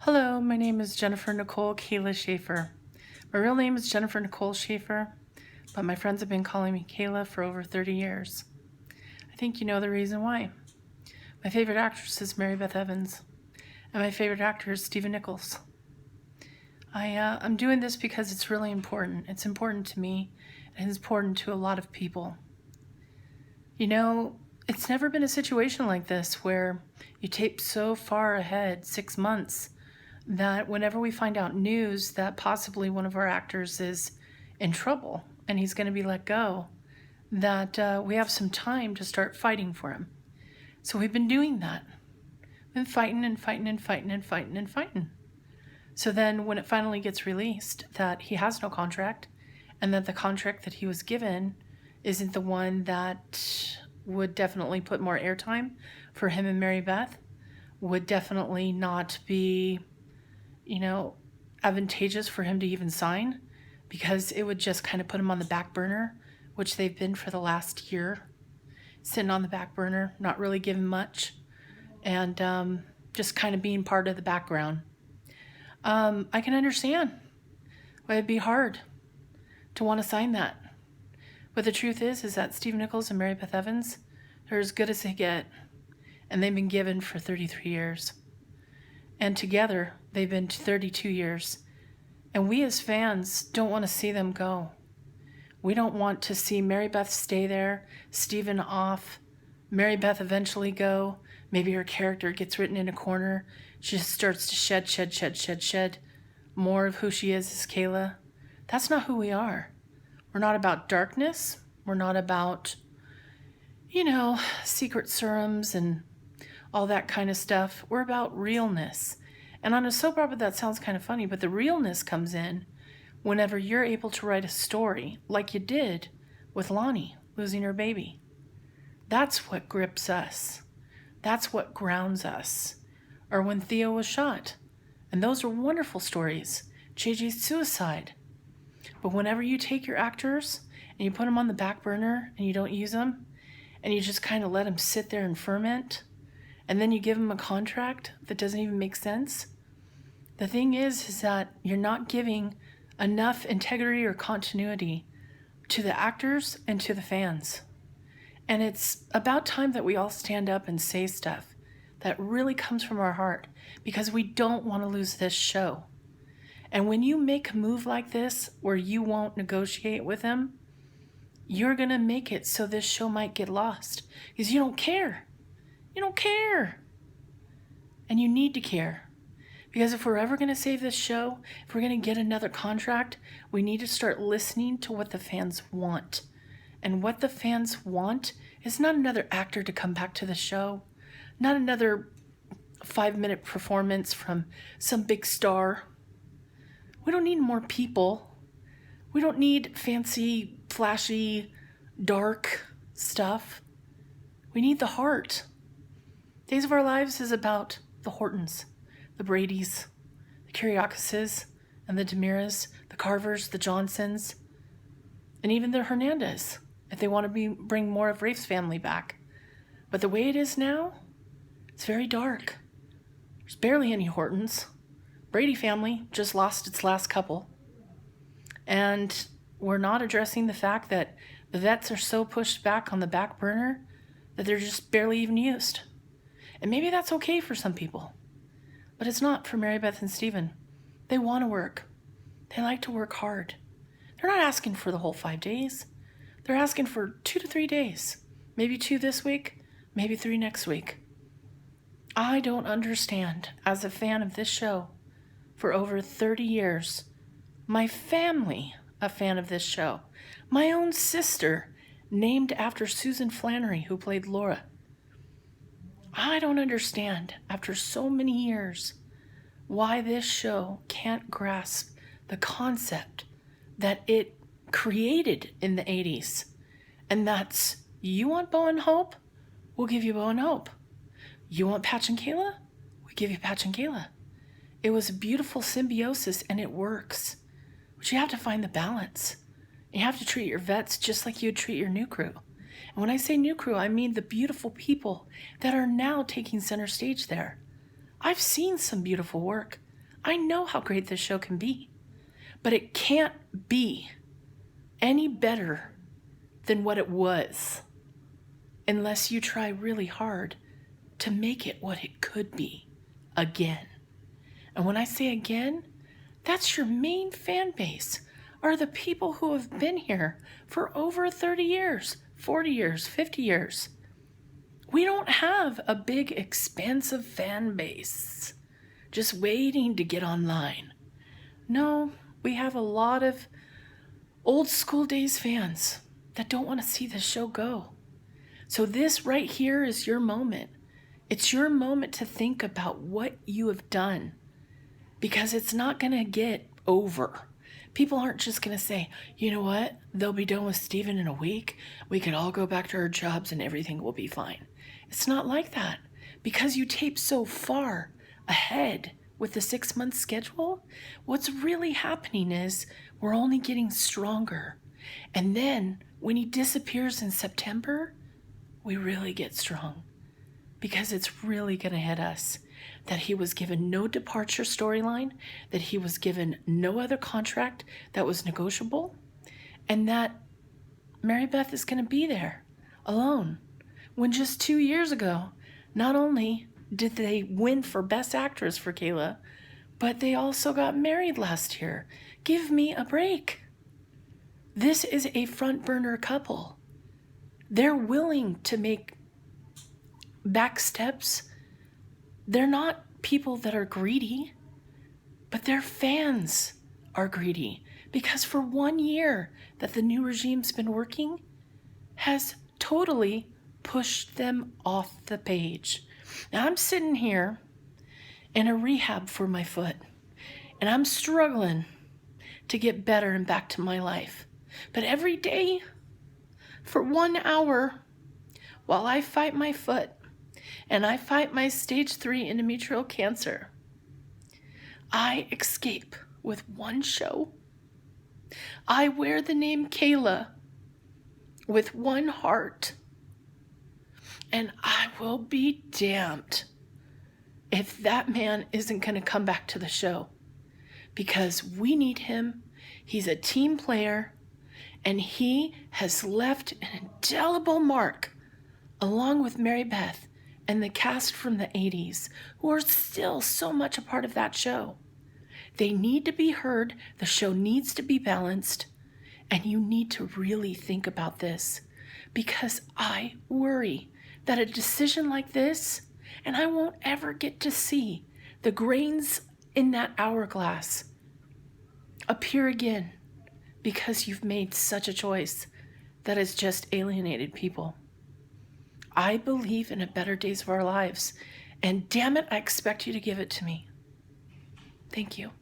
Hello, my name is Jennifer Nicole Kayla Schaefer. My real name is Jennifer Nicole Schaefer, but my friends have been calling me Kayla for over 30 years. I think you know the reason why. My favorite actress is Beth Evans, and my favorite actor is Stephen Nichols. I'm doing this because it's really important. It's important to me, and it's important to a lot of people. You know, it's never been a situation like this where you tape so far ahead, 6 months, that whenever we find out news that possibly one of our actors is in trouble and he's going to be let go, that we have some time to start fighting for him. So we've been doing that. Been fighting and fighting and fighting and fighting and fighting. So then when it finally gets released that he has no contract and that the contract that he was given isn't the one that would definitely put more airtime for him and Mary Beth, would definitely not be advantageous for him to even sign, because it would just kind of put him on the back burner, which they've been for the last year, sitting on the back burner, not really giving much, and just kind of being part of the background. I can understand why it'd be hard to want to sign that. But the truth is that Stephen Nichols and Beth Evans are as good as they get, and they've been given for 33 years. And together, they've been 32 years. And we as fans don't want to see them go. We don't want to see Mary Beth stay there, Stephen off, Mary Beth eventually go. Maybe her character gets written in a corner. She just starts to shed more of who she is as Kayla. That's not who we are. We're not about darkness. We're not about, secret serums and all that kind of stuff. We're about realness. And on a soap opera, that sounds kind of funny, but the realness comes in whenever you're able to write a story like you did with Lonnie losing her baby. That's what grips us. That's what grounds us. Or when Theo was shot. And those are wonderful stories. JJ's suicide. But whenever you take your actors and you put them on the back burner and you don't use them, and you just kind of let them sit there and ferment, and then you give them a contract that doesn't even make sense, the thing is that you're not giving enough integrity or continuity to the actors and to the fans. And it's about time that we all stand up and say stuff that really comes from our heart, because we don't want to lose this show. And when you make a move like this where you won't negotiate with them, you're going to make it so this show might get lost, because you don't care. You don't care. And you need to care. Because if we're ever going to save this show, if we're going to get another contract, we need to start listening to what the fans want. And what the fans want is not another actor to come back to the show, not another 5-minute performance from some big star. We don't need more people. We don't need fancy, flashy, dark stuff. We need the heart. Days of Our Lives is about the Hortons, the Bradys, the Kiriakises, and the Demiras, the Carvers, the Johnsons, and even the Hernandez, if they want to bring more of Rafe's family back. But the way it is now, it's very dark. There's barely any Hortons. Brady family just lost its last couple. And we're not addressing the fact that the vets are so pushed back on the back burner that they're just barely even used. And maybe that's okay for some people, but it's not for Mary Beth and Stephen. They want to work. They like to work hard. They're not asking for the whole 5 days. They're asking for 2 to 3 days, maybe 2 this week, maybe 3 next week. I don't understand, as a fan of this show for over 30 years, my family a fan of this show, my own sister named after Susan Flannery, who played Laura. I don't understand, after so many years, why this show can't grasp the concept that it created in the 80s. And that's, you want Bo and Hope? We'll give you Bo and Hope. You want Patch and Kayla? We give you Patch and Kayla. It was a beautiful symbiosis, and it works. But you have to find the balance. You have to treat your vets just like you'd treat your new crew. And when I say new crew, I mean the beautiful people that are now taking center stage there. I've seen some beautiful work. I know how great this show can be, but it can't be any better than what it was unless you try really hard to make it what it could be again. And when I say again, that's your main fan base, are the people who have been here for over 30 years, 40 years, 50 years. We don't have a big, expansive fan base just waiting to get online. No, we have a lot of old school Days fans that don't want to see this show go. So this right here is your moment. It's your moment to think about what you have done, because it's not going to get over. People aren't just going to say, you know what, they'll be done with Stephen in a week. We can all go back to our jobs and everything will be fine. It's not like that. Because you tape so far ahead with the 6-month schedule, what's really happening is we're only getting stronger. And then when he disappears in September, we really get strong. Because it's really going to hit us that he was given no departure storyline, that he was given no other contract that was negotiable, and that Mary Beth is going to be there alone. When just 2 years ago, not only did they win for Best Actress for Kayla, but they also got married last year. Give me a break. This is a front burner couple. They're willing to make back steps. They're not people that are greedy, but their fans are greedy, because for 1 year that the new regime's been working has totally pushed them off the page. Now I'm sitting here in a rehab for my foot, and I'm struggling to get better and back to my life. But every day for 1 hour while I fight my foot, and I fight my stage 3 endometrial cancer, I escape with one show. I wear the name Kayla with one heart, and I will be damned if that man isn't going to come back to the show, because we need him. He's a team player, and he has left an indelible mark along with Mary Beth and the cast from the 80s, who are still so much a part of that show. They need to be heard. The show needs to be balanced. And you need to really think about this, because I worry that a decision like this, and I won't ever get to see the grains in that hourglass appear again, because you've made such a choice that has just alienated people. I believe in a better days of our lives, and damn it, I expect you to give it to me. Thank you.